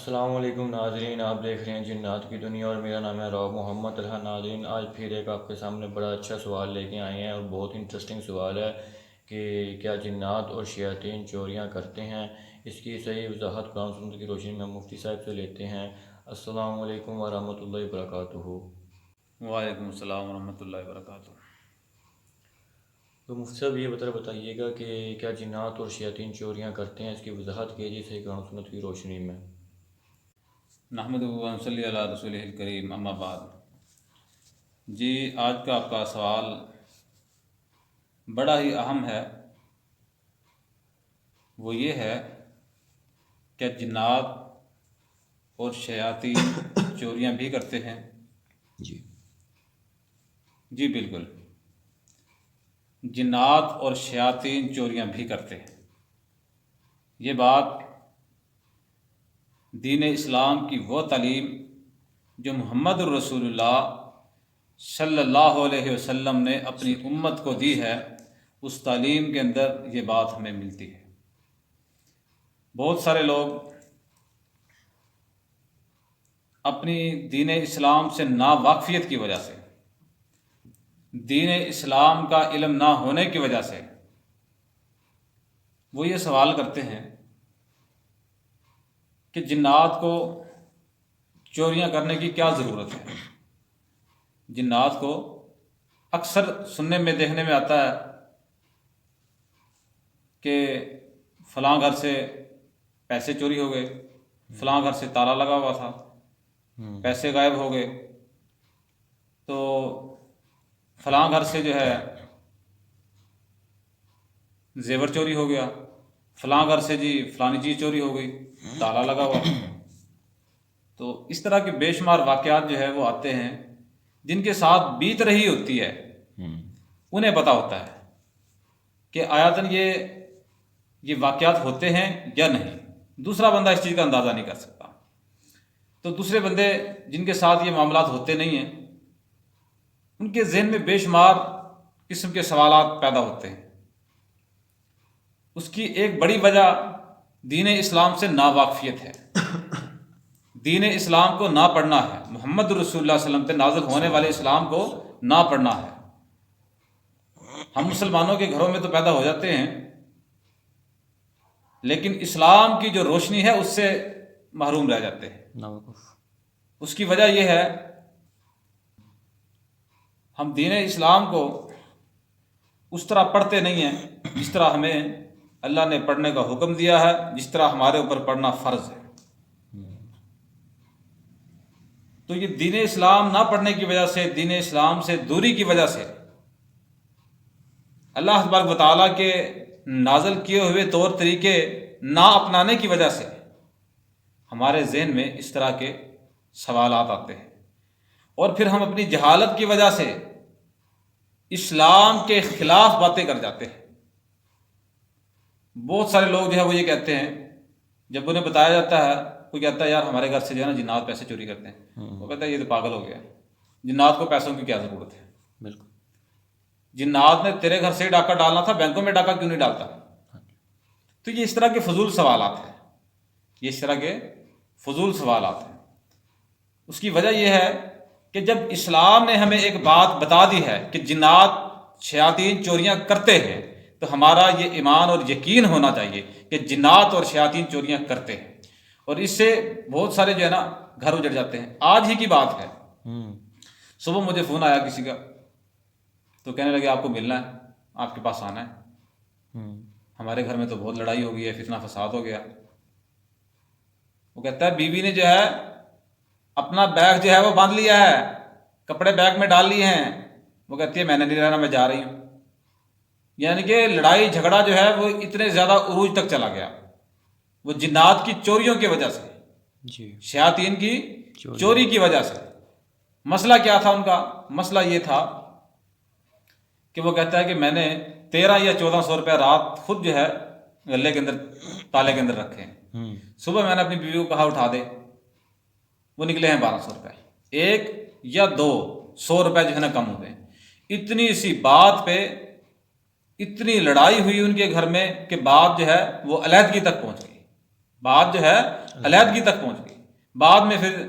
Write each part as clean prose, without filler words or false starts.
السلام علیکم ناظرین، آپ دیکھ رہے ہیں جنات کی دنیا اور میرا نام ہے رعب محمد طلحہ۔ ناظرین، آج پھر ایک آپ کے سامنے بڑا اچھا سوال لے کے آئے ہیں اور بہت انٹرسٹنگ سوال ہے کہ کیا جنات اور شیاطین چوریاں کرتے ہیں؟ اس کی صحیح وضاحت قرآن سنت کی روشنی میں مفتی صاحب سے لیتے ہیں۔ السلام علیکم ورحمۃ اللہ وبرکاتہ۔ وعلیکم السلام ورحمۃ اللہ وبرکاتہ۔ تو مفتی صاحب یہ بتائیے گا کہ کیا جنات اور شیاطین چوریاں کرتے ہیں؟ اس کی وضاحت کیجیے صحیح قرآن سنت کی روشنی میں۔ نحمدہ و نصلی علی رسولہ الکریم، اما بعد۔ جی، آج کا آپ کا سوال بڑا ہی اہم ہے۔ وہ یہ ہے کہ جنات اور شیاطین چوریاں بھی کرتے ہیں؟ جی بالکل، جنات اور شیاطین چوریاں بھی کرتے ہیں۔ یہ بات دین اسلام کی وہ تعلیم جو محمد الرسول اللہ صلی اللہ علیہ وسلم نے اپنی امت کو دی ہے، اس تعلیم کے اندر یہ بات ہمیں ملتی ہے۔ بہت سارے لوگ اپنی دین اسلام سے ناواقفیت کی وجہ سے، دین اسلام کا علم نہ ہونے کی وجہ سے وہ یہ سوال کرتے ہیں کہ جنات کو چوریاں کرنے کی کیا ضرورت ہے۔ جنات کو اکثر سننے میں دیکھنے میں آتا ہے کہ فلاں گھر سے پیسے چوری ہو گئے، فلاں گھر سے تالا لگا ہوا تھا، پیسے غائب ہو گئے، تو فلاں گھر سے جو ہے زیور چوری ہو گیا، فلاں گھر سے جی فلانی چیز چوری ہو گئی، تالا لگا ہوا۔ تو اس طرح کے بے شمار واقعات جو ہے وہ آتے ہیں جن کے ساتھ بیت رہی ہوتی ہے، انہیں پتہ ہوتا ہے کہ آیاتاً یہ واقعات ہوتے ہیں یا نہیں۔ دوسرا بندہ اس چیز کا اندازہ نہیں کر سکتا۔ تو دوسرے بندے جن کے ساتھ یہ معاملات ہوتے نہیں ہیں، ان کے ذہن میں بے شمار قسم کے سوالات پیدا ہوتے ہیں۔ اس کی ایک بڑی وجہ دین اسلام سے ناواقفیت ہے، دین اسلام کو نہ پڑھنا ہے، محمد رسول اللہ صلی اللہ علیہ وسلم پہ نازل ہونے والے اسلام کو نہ پڑھنا ہے۔ ہم مسلمانوں کے گھروں میں تو پیدا ہو جاتے ہیں، لیکن اسلام کی جو روشنی ہے اس سے محروم رہ جاتے ہیں۔ اس کی وجہ یہ ہے ہم دین اسلام کو اس طرح پڑھتے نہیں ہیں جس طرح ہمیں اللہ نے پڑھنے کا حکم دیا ہے، جس طرح ہمارے اوپر پڑھنا فرض ہے۔ تو یہ دین اسلام نہ پڑھنے کی وجہ سے، دین اسلام سے دوری کی وجہ سے، اللہ تبارک و تعالیٰ کے نازل کیے ہوئے طور طریقے نہ اپنانے کی وجہ سے ہمارے ذہن میں اس طرح کے سوالات آتے ہیں، اور پھر ہم اپنی جہالت کی وجہ سے اسلام کے خلاف باتیں کر جاتے ہیں۔ بہت سارے لوگ جو ہے وہ یہ کہتے ہیں، جب انہیں بتایا جاتا ہے، کوئی کہتا ہے یار ہمارے گھر سے جو ہے نا جنات پیسے چوری کرتے ہیں، وہ کہتا ہے یہ تو پاگل ہو گیا، جنات کو پیسوں کی کیا ضرورت ہے؟ بالکل، جنات نے تیرے گھر سے ہی ڈاکہ ڈالنا تھا، بینکوں میں ڈاکہ کیوں نہیں ڈالتا؟ تو یہ اس طرح کے فضول سوالات ہیں، یہ اس طرح کے فضول سوالات ہیں۔ اس کی وجہ یہ ہے کہ جب اسلام نے ہمیں ایک بات بتا دی ہے کہ جنات شیاطین چوریاں کرتے ہیں، تو ہمارا یہ ایمان اور یقین ہونا چاہیے کہ جنات اور شیاطین چوریاں کرتے ہیں، اور اس سے بہت سارے جو ہے نا گھر اجڑ جاتے ہیں۔ آج ہی کی بات ہے، صبح مجھے فون آیا کسی کا، تو کہنے لگے آپ کو ملنا ہے، آپ کے پاس آنا ہے، ہمارے گھر میں تو بہت لڑائی ہو گئی ہے، فتنہ فساد ہو گیا۔ وہ کہتا ہے بیوی نے جو ہے اپنا بیگ جو ہے وہ باندھ لیا ہے، کپڑے بیگ میں ڈال لیے ہیں، وہ کہتی ہے میں نے نہیں رہنا، میں جا رہی ہوں۔ یعنی کہ لڑائی جھگڑا جو ہے وہ اتنے زیادہ عروج تک چلا گیا، وہ جنات کی چوریوں کی وجہ سے، شیاطین کی چوری کی وجہ سے۔ مسئلہ کیا تھا ان کا؟ مسئلہ یہ تھا کہ وہ کہتا ہے کہ میں نے 13 یا 1400 روپے رات خود جو ہے گلے کے اندر، تالے کے اندر رکھے ہیں، صبح میں نے اپنی بیوی کو کہا اٹھا دے، وہ نکلے ہیں 1200 روپے، 1 یا 200 روپے جو ہے نا کم ہو گئے۔ اتنی سی بات پہ اتنی لڑائی ہوئی ان کے گھر میں کہ بات جو ہے وہ علیحدگی تک پہنچ گئی۔ بات جو ہے علیحدگی تک پہنچ گئی. بعد میں پھر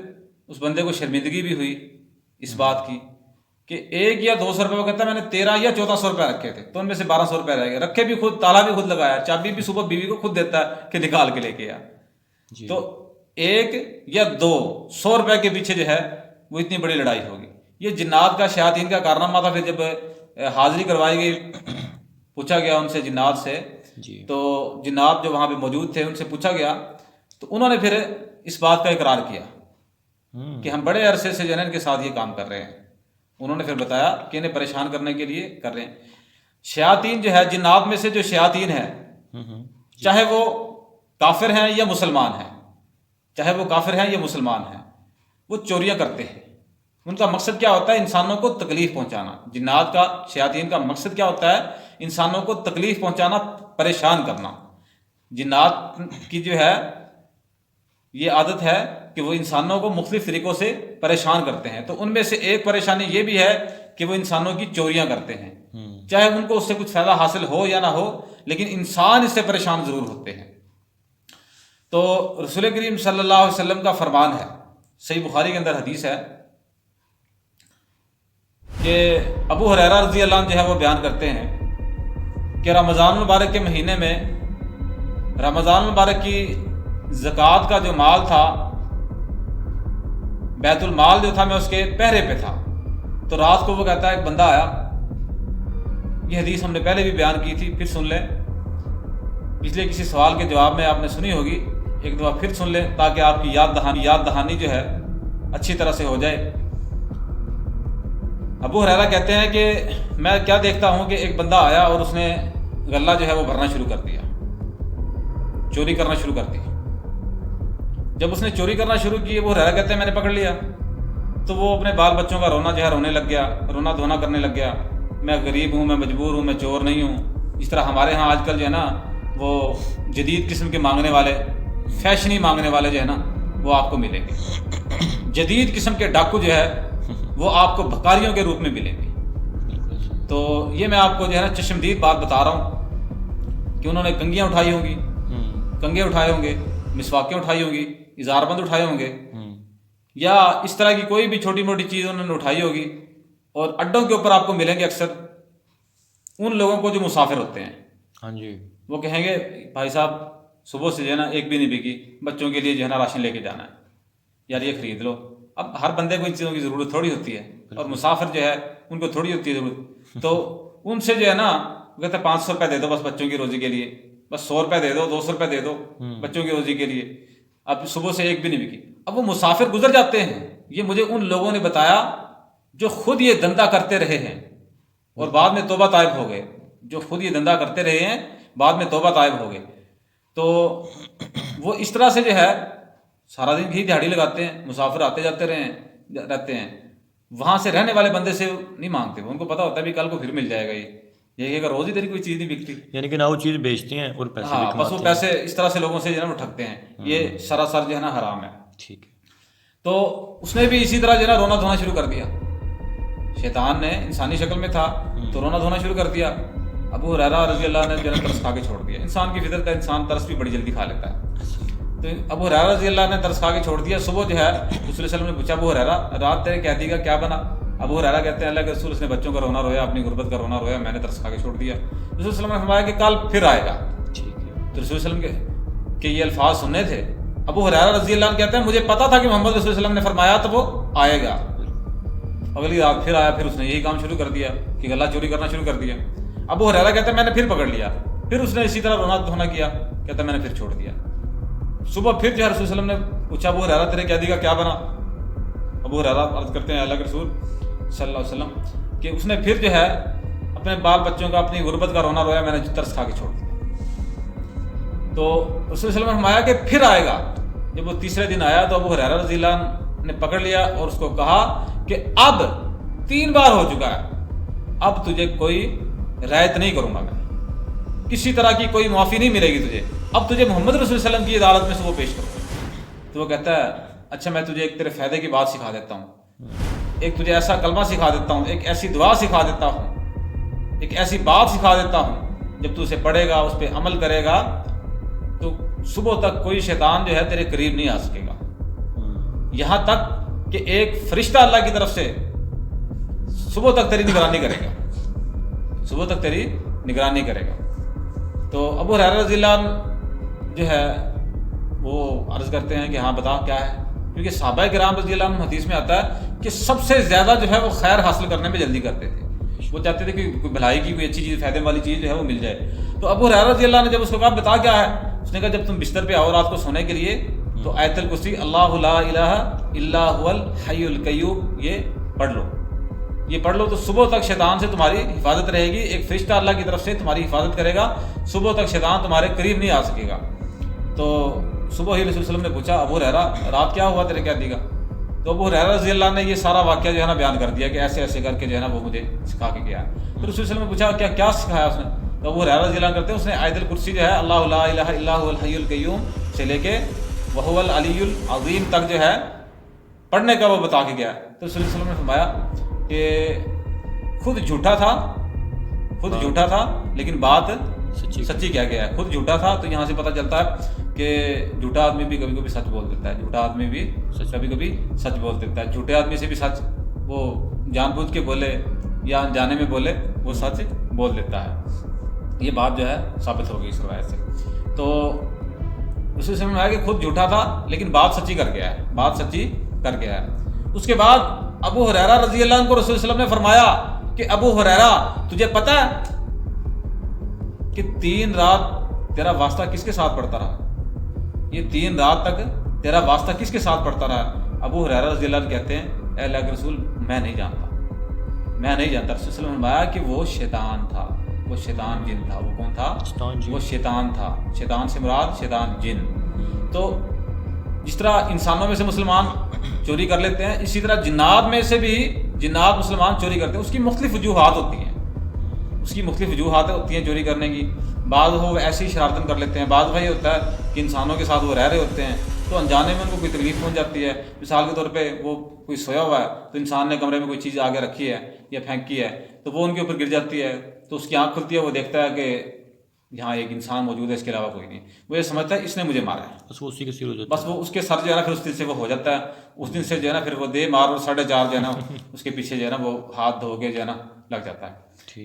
اس بندے کو شرمندگی بھی ہوئی اس بات کی کہ 1 یا 200 روپے وہ کہتا ہے میں نے 13 یا 1400 روپے رکھے تھے تو ان میں سے 1200 روپے رہ گئے. رکھے بھی خود, تالا بھی خود لگایا, چابی بھی صبح بیوی کو خود دیتا ہے کہ نکال کے لے کے آ. تو 1 یا 200 روپے کے پیچھے جو ہے وہ اتنی بڑی لڑائی ہوگی. یہ جنات کا, شیاطین کا کارنامہ تھا. پھر جب حاضری کروائی گئی, پوچھا گیا ان سے جنات سے, تو جنات جو وہاں پہ موجود تھے ان سے پوچھا گیا تو انہوں نے پھر اس بات کا اقرار کیا کہ ہم بڑے عرصے سے جو ہے ان کے ساتھ یہ کام کر رہے ہیں. انہوں نے پھر بتایا کہ انہیں پریشان کرنے کے لیے کر رہے ہیں. شیاطین جو ہے, جنات میں سے جو شیاطین ہیں, چاہے وہ کافر ہیں یا مسلمان ہیں, چاہے وہ کافر ہیں یا مسلمان ہیں, وہ چوریاں کرتے ہیں. ان کا مقصد کیا ہوتا ہے؟ انسانوں کو تکلیف پہنچانا. جنات کا, شیاطین کا مقصد کیا ہوتا ہے؟ انسانوں کو تکلیف پہنچانا, پریشان کرنا. جنات کی جو ہے یہ عادت ہے کہ وہ انسانوں کو مختلف طریقوں سے پریشان کرتے ہیں. تو ان میں سے ایک پریشانی یہ بھی ہے کہ وہ انسانوں کی چوریاں کرتے ہیں. چاہے ان کو اس سے کچھ فائدہ حاصل ہو یا نہ ہو, لیکن انسان اس سے پریشان ضرور ہوتے ہیں. تو رسول کریم صلی اللہ علیہ وسلم کا فرمان ہے, صحیح بخاری کے اندر حدیث ہے کہ ابو ہریرہ رضی اللہ عنہ جو ہے وہ بیان کرتے ہیں کہ رمضان المبارک کے مہینے میں, رمضان المبارک کی زکوٰۃ کا جو مال تھا, بیت المال جو تھا, میں اس کے پہرے پہ تھا. تو رات کو وہ کہتا ہے ایک بندہ آیا, یہ حدیث ہم نے پہلے بھی بیان کی تھی, پھر سن لیں. پچھلے کسی سوال کے جواب میں آپ نے سنی ہوگی, ایک دفعہ پھر سن لیں تاکہ آپ کی یاد دہانی جو ہے اچھی طرح سے ہو جائے. ابو ہریرہ کہتے ہیں کہ میں کیا دیکھتا ہوں کہ ایک بندہ آیا اور اس نے غلہ جو ہے وہ بھرنا شروع کر دیا, چوری کرنا شروع کر دی. جب اس نے چوری کرنا شروع کی, ابو ہریرہ کہتے ہیں میں نے پکڑ لیا. تو وہ اپنے بال بچوں کا رونا جو ہے رونے لگ گیا, رونا دھونا کرنے لگ گیا. میں غریب ہوں, میں مجبور ہوں, میں چور نہیں ہوں. اس طرح ہمارے ہاں آج کل جو ہے نا وہ جدید قسم کے مانگنے والے, فیشنی مانگنے والے جو ہے نا وہ آپ کو ملیں گے. جدید قسم کے ڈاکو جو ہے وہ آپ کو بھکاریوں کے روپ میں ملیں گے. تو یہ میں آپ کو جو ہے نا چشمدید بات بتا رہا ہوں کہ انہوں نے کنگیاں اٹھائی ہوں گی, کنگے اٹھائے ہوں گے, مسواکیں اٹھائی ہوں گی, اظہار بند اٹھائے ہوں گے, یا اس طرح کی کوئی بھی چھوٹی موٹی چیز انہوں نے اٹھائی ہوگی. اور اڈوں کے اوپر آپ کو ملیں گے اکثر ان لوگوں کو جو مسافر ہوتے ہیں. ہاں جی, وہ کہیں گے بھائی صاحب صبح سے جو ہے نا ایک بھی نہیں بکی, بچوں کے لیے جو ہے نا راشن لے کے جانا ہے, یار یہ خرید لو. اب ہر بندے کو ان چیزوں کی ضرورت تھوڑی ہوتی ہے, اور مسافر جو ہے ان کو تھوڑی ہوتی ہے ضرورت. تو ان سے جو ہے نا وہ کہتے ہیں 500 روپے دے دو بس بچوں کی روزی کے لیے, بس 100 روپے دے دو, 200 روپے دے دو بچوں کی روزی کے لیے. اب صبح سے ایک بھی نہیں بکی. اب وہ مسافر گزر جاتے ہیں. یہ مجھے ان لوگوں نے بتایا جو خود یہ دھندا کرتے رہے ہیں اور بعد میں توبہ طائب ہو گئے. جو خود یہ دھندا کرتے رہے ہیں بعد میں توبہ طائب ہو گئے. تو وہ اس طرح سے جو ہے سارا دن ہی دیہڑی لگاتے ہیں, مسافر آتے جاتے رہتے ہیں. وہاں سے رہنے والے بندے سے نہیں مانگتے, ان کو پتہ ہوتا ہے بھی کل کو پھر مل جائے گا. یہ کہ روز ہی تیری کوئی چیز نہیں بکتی, یعنی کہ نہ وہ چیز بیچتے ہیں اور پیسے بھی بس کماتے وہ ہیں. پیسے اس طرح سے لوگوں سے جو ہے نا اٹھکتے ہیں. یہ سراسر جو ہے نا حرام ہے. ٹھیک ہے. تو اس نے بھی اسی طرح جو ہے نا رونا دھونا شروع کر دیا. شیطان نے انسانی شکل میں تھا تو رونا دھونا شروع کر دیا. ابو ہریرہ رضی اللہ عنہ نے جو ہے ترس کھا کے چھوڑ دیا. انسان کی فطرت ہے, انسان ترس بھی بڑی جلدی کھا لیتا ہے. تو ابو ہریرہ رضی اللہ عنہ نے ترس کھا کے چھوڑ دیا. صبح جو ہے رسول اللہ علیہ وسلم نے پوچھا ابو ہریرہ رات تیرے قیدی کا کیا بنا؟ ابو ہریرہ کہتے ہیں اللہ کے رسول, اس نے بچوں کا رونا رویا, اپنی غربت کا رونا رویا, میں نے ترس کھا کے چھوڑ دیا. رسول اللہ علیہ وسلم نے فرمایا کہ کل پھر آئے گا. تو رسول اللہ علیہ وسلم کے یہ الفاظ سننے تھے. ابو ہریرہ رضی اللہ عنہ کہتے ہیں مجھے پتا تھا کہ محمد رسول اللہ علیہ وسلم نے فرمایا تو وہ آئے گا. اگلی رات پھر آیا, پھر اس نے یہی کام شروع کر دیا کہ غلہ چوری کرنا شروع کر دیا. ابو ہریرہ کہتے ہیں میں نے پھر پکڑ لیا, پھر اس نے اسی طرح رونا دھونا کیا, کہتا ہے میں نے پھر چھوڑ دیا. صبح پھر جو ہے رسول صلی اللہ علیہ وسلم نے پوچھا ابو ہریرہ تیرے قیدی کا کیا بنا؟ ابو ہریرہ عرض کرتے ہیں اللہ کے رسول صلی اللہ علیہ وسلم کہ اس نے پھر جو ہے اپنے بال بچوں کا, اپنی غربت کا رونا رویا, میں نے ترس کھا کے چھوڑ دیا. تو رسول صلی اللہ علیہ وسلم نے فرمایا کہ پھر آئے گا. جب وہ تیسرے دن آیا تو ابو ہریرہ رضی اللہ عنہ نے پکڑ لیا اور اس کو کہا کہ اب 3 بار ہو چکا ہے, اب تجھے کوئی رعایت نہیں کروں گا, میں کسی طرح کی کوئی معافی نہیں ملے گی تجھے, اب تجھے محمد رسول صلی اللہ علیہ وسلم کی عدالت میں سے وہ پیش کروں. تو وہ کہتا ہے اچھا میں تجھے ایک تیرے فائدے کی بات سکھا دیتا ہوں, ایک تجھے ایسا کلمہ سکھا دیتا ہوں, ایک ایسی دعا سکھا دیتا ہوں, ایک ایسی بات سکھا دیتا ہوں, جب تو اسے پڑھے گا, اس پہ عمل کرے گا, تو صبح تک کوئی شیطان جو ہے تیرے قریب نہیں آ سکے گا، یہاں تک کہ ایک فرشتہ اللہ کی طرف سے صبح تک تیری نگرانی کرے گا، صبح تک تیری نگرانی کرے گا۔ تو ابو ہریرہ رضی اللہ عنہ جو ہے وہ عرض کرتے ہیں کہ ہاں بتا کیا ہے، کیونکہ صحابہ کرام رضی اللہ عنہ حدیث میں آتا ہے کہ سب سے زیادہ جو ہے وہ خیر حاصل کرنے میں جلدی کرتے تھے، وہ چاہتے تھے کہ کوئی بھلائی کی کوئی اچھی چیز، فائدے والی چیز جو ہے وہ مل جائے۔ تو ابو ہریرہ رضی اللہ عنہ نے جب اس کو کہا بتا کیا ہے، اس نے کہا جب تم بستر پہ آؤ رات کو سونے کے لیے تو آیت الکرسی اللہ لا الہ الا هو الحی القیوم یہ پڑھ لو، یہ پڑھ لو تو صبح تک شیطان سے تمہاری حفاظت رہے گی، ایک فرشتہ اللہ کی طرف سے تمہاری حفاظت کرے گا، صبح تک شیطان تمہارے قریب نہیں آ سکے گا۔ تو صبح ہی رسول صلی اللہ علیہ وسلم نے پوچھا ابو ہریرہ رات کیا ہوا تیرے کیا دیگا؟ تو ابو ہریرہ رضی اللہ عنہ نے یہ سارا واقعہ جو ہے نا بیان کر دیا کہ ایسے ایسے کر کے جو ہے نا وہ مجھے سکھا کے گیا ہے۔ تو رسول صلی اللہ علیہ وسلم نے پوچھا کیا سکھایا اس نے؟ تو ابو ہریرہ رضی اللہ عنہ کرتے ہیں اس نے آیت الکرسی جو ہے اللہ لا الہ الا هو الحی القیوم سے لے کے وہو العلی العظیم تک جو ہے پڑھنے کا وہ بتا کے گیا ہے۔ تو رسول صلی اللہ علیہ وسلم نے فرمایا کہ خود جھوٹا تھا لیکن بات سچی کہہ گیا ہے۔ خود جھوٹا تھا تو یہاں سے پتہ چلتا ہے کہ جھوٹا آدمی بھی کبھی کبھی سچ بول دیتا ہے، جھوٹا آدمی بھی کبھی کبھی سچ بول دیتا ہے، جھوٹے آدمی سے بھی سچ وہ جان بوجھ کے بولے یا انجانے میں بولے وہ سچ بول دیتا ہے۔ یہ بات جو ہے ثابت ہو گئی اس روایت سے۔ تو اس سے سمجھ میں آیا کہ خود جھوٹا تھا لیکن بات سچی کر گیا ہے۔ اس کے بعد ابو ہریرہ رضی اللہ عنہ کو رسول صلی اللہ علیہ وسلم نے فرمایا کہ ابو ہریرہ تجھے پتہ ہے کہ 3 رات تیرا واسطہ کس کے ساتھ پڑتا رہا؟ یہ 3 رات تک تیرا واسطہ کس کے ساتھ پڑتا رہا؟ ابو ہریرہ رضی اللہ عنہ کہتے ہیں اے اللہ کے رسول میں نہیں جانتا۔ رسول صلی اللہ علیہ وسلم نے فرمایا کہ وہ شیطان تھا، وہ شیطان جن تھا۔ وہ کون تھا؟ وہ شیطان تھا۔ شیطان سے مراد شیطان جن۔ تو جس طرح انسانوں میں سے مسلمان چوری کر لیتے ہیں اسی طرح جنات میں سے بھی جنات مسلمان چوری کرتے ہیں۔ اس کی مختلف وجوہات ہوتی ہیں چوری کرنے کی۔ بعض وہ ایسی شرارتیں کر لیتے ہیں، بعض بھائی ہوتا ہے کہ انسانوں کے ساتھ وہ رہ رہے ہوتے ہیں تو انجانے میں ان کو کوئی تکلیف پہنچ جاتی ہے۔ مثال کے طور پہ وہ کوئی سویا ہوا ہے تو انسان نے کمرے میں کوئی چیز آگے رکھی ہے یا پھینکی ہے تو وہ ان کے اوپر گر جاتی ہے تو اس کی آنکھ کھلتی ہے، وہ دیکھتا ہے کہ یہاں ایک انسان موجود ہے، اس کے علاوہ کوئی نہیں۔ وہ یہ سمجھتا ہے اس نے مجھے مارا ہے، بس وہ اس کے سر جو ہے نا پھر اس دن سے وہ ہو جاتا ہے، اس دن سے جو ہے نا پھر وہ دے مار اور 4:30 جو ہے نا اس کے پیچھے جو ہے نا وہ ہاتھ دھو کے جو ہے نا لگ جاتا ہے۔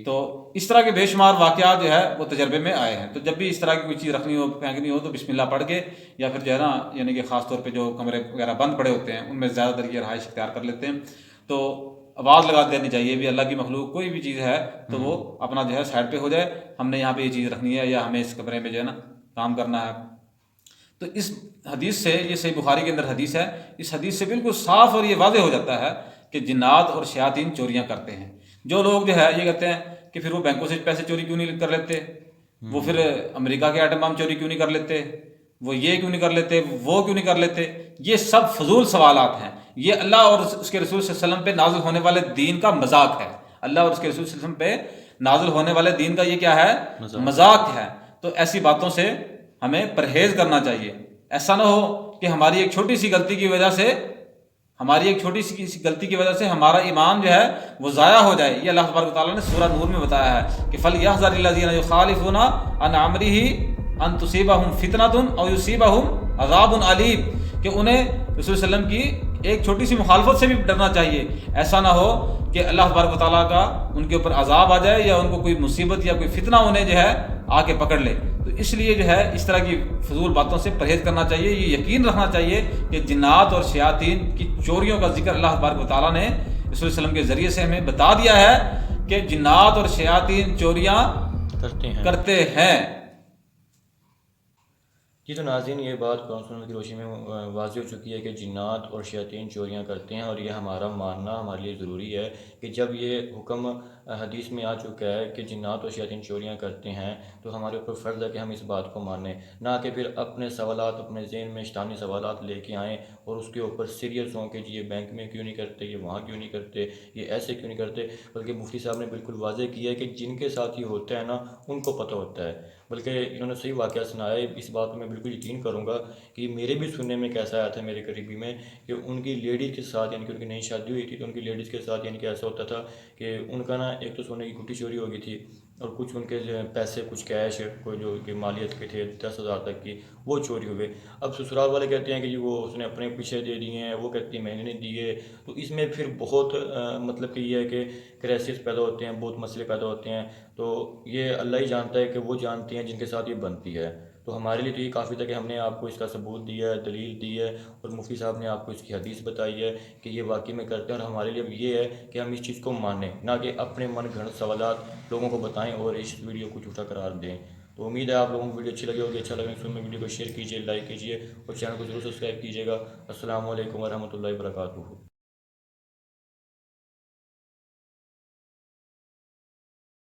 تو اس طرح کے بے شمار واقعات جو ہے وہ تجربے میں آئے ہیں۔ تو جب بھی اس طرح کی کوئی چیز رکھنی ہو پھینکنی ہو تو بسم اللہ پڑھ کے یا پھر جو ہے نا یعنی کہ خاص طور پہ جو کمرے وغیرہ بند پڑے ہوتے ہیں ان میں زیادہ تر یہ رہائش اختیار کر لیتے ہیں تو آواز لگا دینی چاہیے بھی اللہ کی مخلوق کوئی بھی چیز ہے تو وہ اپنا جو ہے سائڈ پہ ہو جائے، ہم نے یہاں پہ یہ چیز رکھنی ہے یا ہمیں اس کمرے میں جو ہے نا کام کرنا ہے۔ تو اس حدیث سے، یہ صحیح بخاری کے اندر حدیث ہے، اس حدیث سے بالکل صاف اور یہ واضح ہو جاتا ہے کہ جنات اور شیاطین چوریاں کرتے ہیں۔ جو لوگ جو ہے یہ کہتے ہیں کہ پھر وہ بینکوں سے پیسے چوری کیوں نہیں کر لیتے، وہ پھر امریکہ کے ایٹم بم چوری کیوں نہیں کر لیتے، وہ یہ کیوں نہیں کر لیتے، وہ کیوں نہیں کر لیتے، یہ سب فضول سوالات ہیں۔ یہ اللہ اور اس کے رسول صلی اللہ علیہ وسلم پہ نازل ہونے والے دین کا مذاق ہے۔ اللہ اور اس کے رسول صلی اللہ علیہ وسلم پہ نازل ہونے والے دین کا یہ کیا ہے؟ مذاق ہے۔ تو ایسی باتوں سے ہمیں پرہیز کرنا چاہیے۔ ایسا نہ ہو کہ ہماری ایک چھوٹی سی غلطی کی وجہ سے ہمارا ایمان جو ہے وہ ضائع ہو جائے۔ یہ اللہ تبارک و تعالیٰ نے سورہ نور میں بتایا ہے کہ فَلْيَحْذَرِ الَّذِينَ يُخَالِفُونَ عَنْ أَمْرِهِ أَن تُصِيبَهُمْ فِتْنَةٌ أَوْ يُصِيبَهُمْ عَذَابٌ أَلِيمٌ، کہ انہیں رسول صلی اللہ علیہ وسلم کی ایک چھوٹی سی مخالفت سے بھی ڈرنا چاہیے۔ ایسا نہ ہو کہ اللہ تبارک و تعالیٰ کا ان کے اوپر عذاب آ جائے یا ان کو کوئی مصیبت یا کوئی فتنہ انہیں جو ہے آ کے پکڑ لے۔ تو اس لیے جو ہے اس طرح کی فضول باتوں سے پرہیز کرنا چاہیے۔ یہ یقین رکھنا چاہیے کہ جنات اور شیاطین کی چوریوں کا ذکر اللہ تبارک و تعالیٰ نے رسول صلی اللہ علیہ وسلم کے ذریعے سے ہمیں بتا دیا ہے کہ جنات اور شیاطین چوریاں کرتے ہیں۔ جی تو ناظرین یہ بات قرآن سنت کی روشنی میں واضح ہو چکی ہے کہ جنات اور شیاطین چوریاں کرتے ہیں، اور یہ ہمارا ماننا ہمارے لیے ضروری ہے کہ جب یہ حکم حدیث میں آ چکا ہے کہ جنات اور شیاطین چوریاں کرتے ہیں تو ہمارے اوپر فرض ہے کہ ہم اس بات کو مانیں، نہ کہ پھر اپنے سوالات اپنے ذہن میں شیطانی سوالات لے کے آئیں اور اس کے اوپر سیریس ہوں کہ جی یہ بینک میں کیوں نہیں کرتے، یہ وہاں کیوں نہیں کرتے، یہ ایسے کیوں نہیں کرتے۔ بلکہ مفتی صاحب نے بالکل واضح کیا ہے کہ جن کے ساتھ یہ ہوتا ہے نا ان کو پتہ ہوتا ہے، بلکہ انہوں نے صحیح واقعہ سنایا ہے۔ اس بات میں بالکل یقین کروں گا کہ میرے بھی سننے میں کیسا آیا تھا میرے قریبی میں کہ ان کی لیڈیز کے ساتھ یعنی کہ ان کی نئی شادی ہوئی تھی تو ان کی لیڈیز کے ساتھ یعنی کہ ایسا ہوتا تھا کہ ان کا نا ایک تو سونے کی گھٹی چوری ہو گئی تھی، اور کچھ ان کے جو ہے پیسے کچھ کیش کوئی جو کہ مالیت کے تھے 10,000 تک کی وہ چوری ہوئے. اب سسرال والے کہتے ہیں کہ جی وہ اس نے اپنے پیچھے دے دیے ہیں, وہ کہتی ہیں میں نے نہیں دیے. تو اس میں پھر بہت مطلب کہ یہ ہے کہ کرائسس پیدا ہوتے ہیں, بہت مسئلے پیدا ہوتے ہیں. تو یہ اللہ ہی جانتا ہے کہ وہ جانتی ہیں جن کے ساتھ یہ بنتی ہے. تو ہمارے لیے تو یہ کافی تھا کہ ہم نے آپ کو اس کا ثبوت دیا ہے, دلیل دی ہے, اور مفتی صاحب نے آپ کو اس کی حدیث بتائی ہے کہ یہ واقعی میں کرتے ہیں. اور ہمارے لیے اب یہ ہے کہ ہم اس چیز کو مانیں, نہ کہ اپنے من گھڑت سوالات لوگوں کو بتائیں اور اس ویڈیو کو جھوٹا قرار دیں. تو امید ہے آپ لوگوں کو ویڈیو اچھی لگی ہوگی. اچھا لگے تو میں ویڈیو کو شیئر کیجیے, لائک کیجیے, اور چینل کو ضرور سبسکرائب کیجیے گا. السلام علیکم ورحمۃ اللہ وبرکاتہ.